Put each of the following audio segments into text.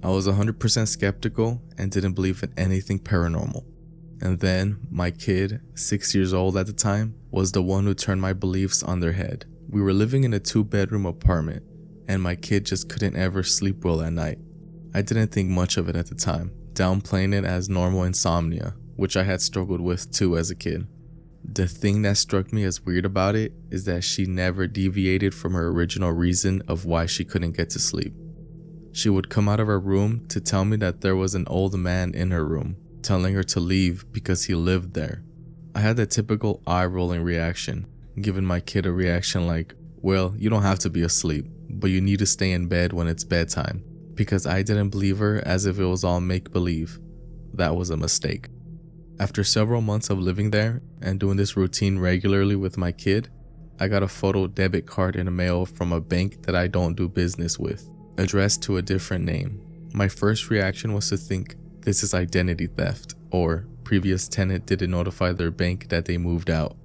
I was 100% skeptical and didn't believe in anything paranormal. And then my kid, 6 years old at the time, was the one who turned my beliefs on their head. We were living in a 2-bedroom apartment, and my kid just couldn't ever sleep well at night. I didn't think much of it at the time, downplaying it as normal insomnia, which I had struggled with too as a kid. The thing that struck me as weird about it is that she never deviated from her original reason of why she couldn't get to sleep. She would come out of her room to tell me that there was an old man in her room, telling her to leave because he lived there. I had the typical eye-rolling reaction, giving my kid a reaction like, well, you don't have to be asleep, but you need to stay in bed when it's bedtime, because I didn't believe her as if it was all make-believe. That was a mistake. After several months of living there and doing this routine regularly with my kid, I got a photo debit card in the mail from a bank that I don't do business with, addressed to a different name. My first reaction was to think, this is identity theft, or previous tenant didn't notify their bank that they moved out.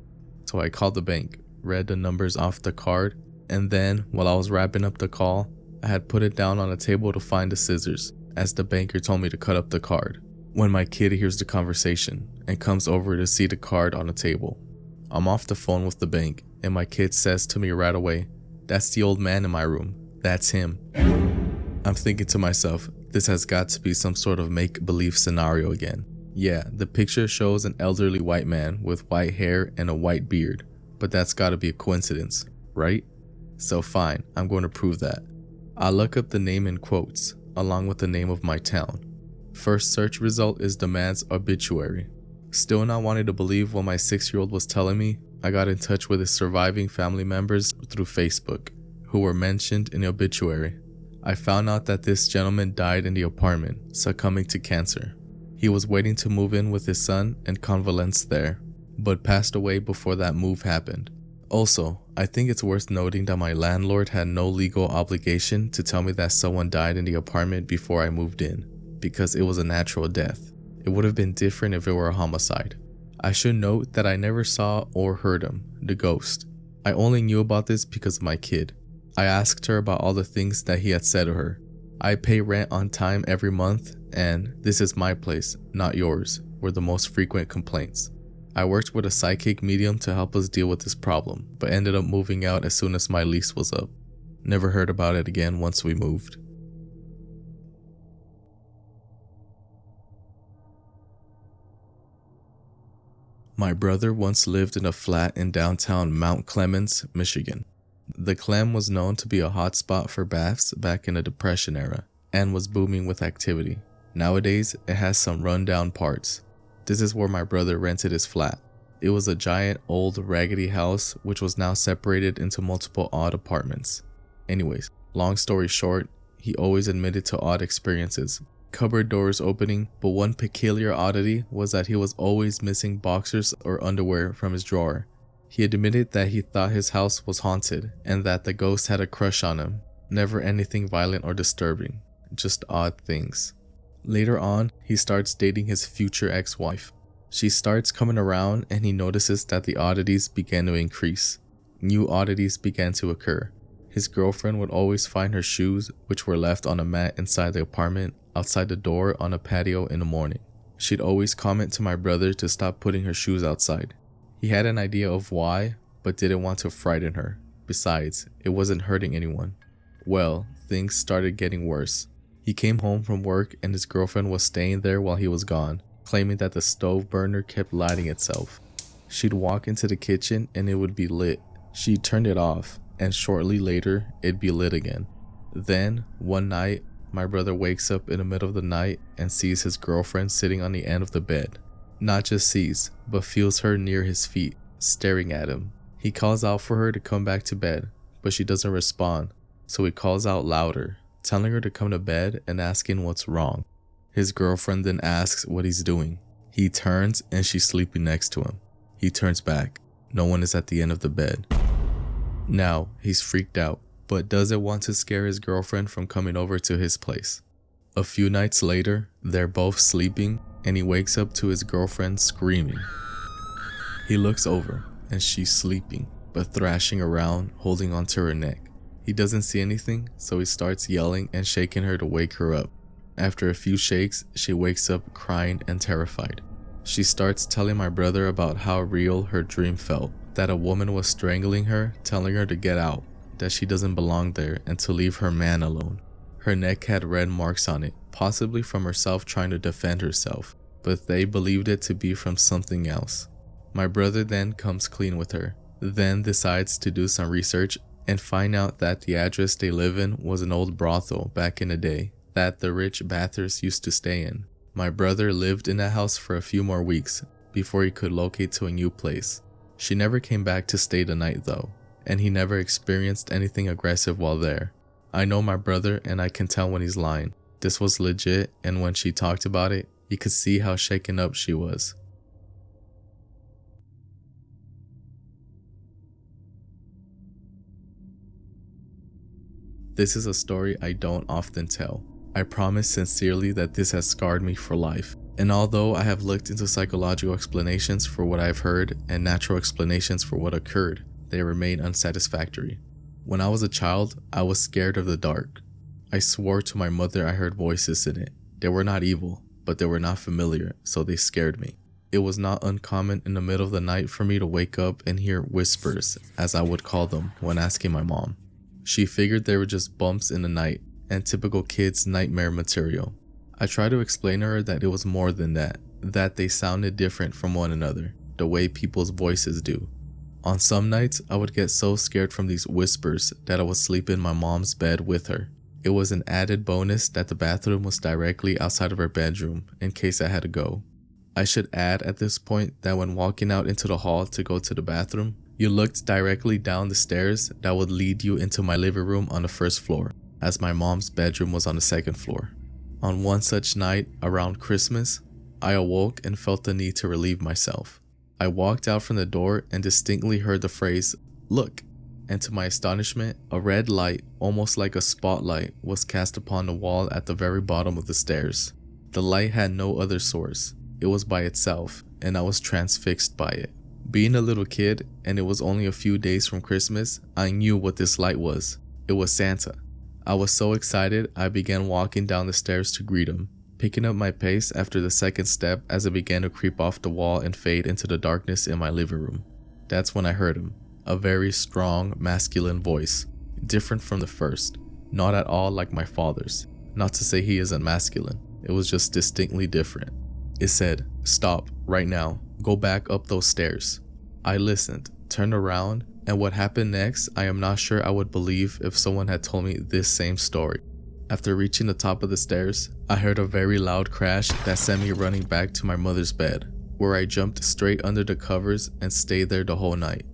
So I called the bank, read the numbers off the card, and then while I was wrapping up the call, I had put it down on a table to find the scissors, as the banker told me to cut up the card. When my kid hears the conversation and comes over to see the card on the table, I'm off the phone with the bank, and my kid says to me right away, that's the old man in my room, that's him. I'm thinking to myself, this has got to be some sort of make-believe scenario again. Yeah, the picture shows an elderly white man with white hair and a white beard, but that's gotta be a coincidence, right? So fine, I'm going to prove that. I look up the name in quotes, along with the name of my town. First search result is the man's obituary. Still not wanting to believe what my 6-year-old was telling me, I got in touch with his surviving family members through Facebook, who were mentioned in the obituary. I found out that this gentleman died in the apartment, succumbing to cancer. He was waiting to move in with his son and convalesce there, but passed away before that move happened. Also, I think it's worth noting that my landlord had no legal obligation to tell me that someone died in the apartment before I moved in, because it was a natural death. It would have been different if it were a homicide. I should note that I never saw or heard him, the ghost. I only knew about this because of my kid. I asked her about all the things that he had said to her. I pay rent on time every month, and this is my place, not yours, were the most frequent complaints. I worked with a psychic medium to help us deal with this problem, but ended up moving out as soon as my lease was up. Never heard about it again once we moved. My brother once lived in a flat in downtown Mount Clemens, Michigan. The Clem was known to be a hotspot for baths back in the Depression era, and was booming with activity. Nowadays, it has some rundown parts. This is where my brother rented his flat. It was a giant, old, raggedy house which was now separated into multiple odd apartments. Anyways, long story short, he always admitted to odd experiences. Cupboard doors opening, but one peculiar oddity was that he was always missing boxers or underwear from his drawer. He admitted that he thought his house was haunted and that the ghost had a crush on him. Never anything violent or disturbing, just odd things. Later on, he starts dating his future ex-wife. She starts coming around and he notices that the oddities began to increase. New oddities began to occur. His girlfriend would always find her shoes, which were left on a mat inside the apartment, outside the door on a patio in the morning. She'd always comment to my brother to stop putting her shoes outside. He had an idea of why, but didn't want to frighten her. Besides, it wasn't hurting anyone. Well, things started getting worse. He came home from work and his girlfriend was staying there while he was gone, claiming that the stove burner kept lighting itself. She'd walk into the kitchen and it would be lit. She'd turn it off, and shortly later, it'd be lit again. Then, one night, my brother wakes up in the middle of the night and sees his girlfriend sitting on the end of the bed. Not just sees, but feels her near his feet, staring at him. He calls out for her to come back to bed, but she doesn't respond, so he calls out louder, telling her to come to bed and asking what's wrong. His girlfriend then asks what he's doing. He turns and she's sleeping next to him. He turns back. No one is at the end of the bed. Now, he's freaked out, but doesn't want to scare his girlfriend from coming over to his place. A few nights later, they're both sleeping and he wakes up to his girlfriend screaming. He looks over and she's sleeping, but thrashing around, holding onto her neck. He doesn't see anything, so he starts yelling and shaking her to wake her up. After a few shakes, she wakes up crying and terrified. She starts telling my brother about how real her dream felt, that a woman was strangling her, telling her to get out, that she doesn't belong there and to leave her man alone. Her neck had red marks on it, possibly from herself trying to defend herself, but they believed it to be from something else. My brother then comes clean with her, then decides to do some research and find out that the address they live in was an old brothel back in the day that the rich Bathursts used to stay in. My brother lived in that house for a few more weeks before he could locate to a new place. She never came back to stay the night though, and he never experienced anything aggressive while there. I know my brother and I can tell when he's lying. This was legit, and when she talked about it, you could see how shaken up she was. This is a story I don't often tell. I promise sincerely that this has scarred me for life. And although I have looked into psychological explanations for what I've heard and natural explanations for what occurred, they remain unsatisfactory. When I was a child, I was scared of the dark. I swore to my mother I heard voices in it. They were not evil, but they were not familiar, so they scared me. It was not uncommon in the middle of the night for me to wake up and hear whispers, as I would call them when asking my mom. She figured they were just bumps in the night and typical kids' nightmare material. I tried to explain to her that it was more than that they sounded different from one another, the way people's voices do. On some nights, I would get so scared from these whispers that I would sleep in my mom's bed with her. It was an added bonus that the bathroom was directly outside of her bedroom in case I had to go. I should add at this point that when walking out into the hall to go to the bathroom, you looked directly down the stairs that would lead you into my living room on the first floor, as my mom's bedroom was on the second floor. On one such night, around Christmas, I awoke and felt the need to relieve myself. I walked out from the door and distinctly heard the phrase, "Look," and to my astonishment, a red light, almost like a spotlight, was cast upon the wall at the very bottom of the stairs. The light had no other source. It was by itself, and I was transfixed by it. Being a little kid, and it was only a few days from Christmas, I knew what this light was. It was Santa. I was so excited, I began walking down the stairs to greet him, picking up my pace after the second step as I began to creep off the wall and fade into the darkness in my living room. That's when I heard him, a very strong, masculine voice, different from the first, not at all like my father's. Not to say he isn't masculine, it was just distinctly different. It said, "Stop, right now. Go back up those stairs." I listened, turned around, and what happened next, I am not sure I would believe if someone had told me this same story. After reaching the top of the stairs, I heard a very loud crash that sent me running back to my mother's bed, where I jumped straight under the covers and stayed there the whole night.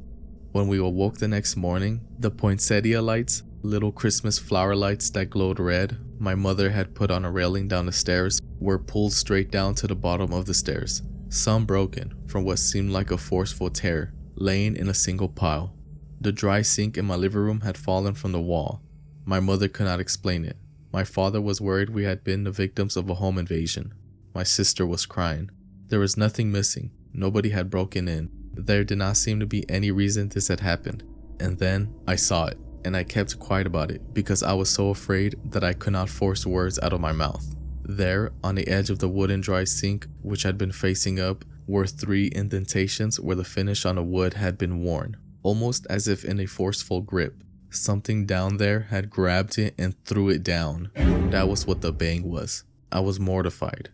When we awoke the next morning, the Poinsettia Lights, little Christmas flower lights that glowed red, my mother had put on a railing down the stairs, were pulled straight down to the bottom of the stairs, some broken from what seemed like a forceful tear, laying in a single pile. The dry sink in my living room had fallen from the wall. My mother could not explain it. My father was worried we had been the victims of a home invasion. My sister was crying. There was nothing missing. Nobody had broken in. There did not seem to be any reason this had happened. And then I saw it, and I kept quiet about it because I was so afraid that I could not force words out of my mouth. There, on the edge of the wooden dry sink, which had been facing up, were 3 indentations where the finish on the wood had been worn, almost as if in a forceful grip. Something down there had grabbed it and threw it down. That was what the bang was. I was mortified.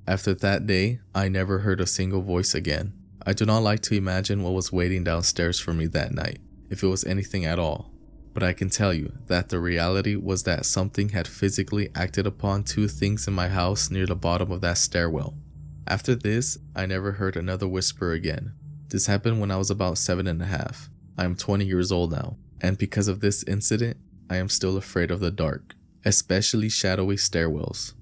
After that day, I never heard a single voice again. I do not like to imagine what was waiting downstairs for me that night, if it was anything at all. But I can tell you that the reality was that something had physically acted upon 2 things in my house near the bottom of that stairwell. After this, I never heard another whisper again. This happened when I was about 7.5. I am 20 years old now, and because of this incident, I am still afraid of the dark, especially shadowy stairwells.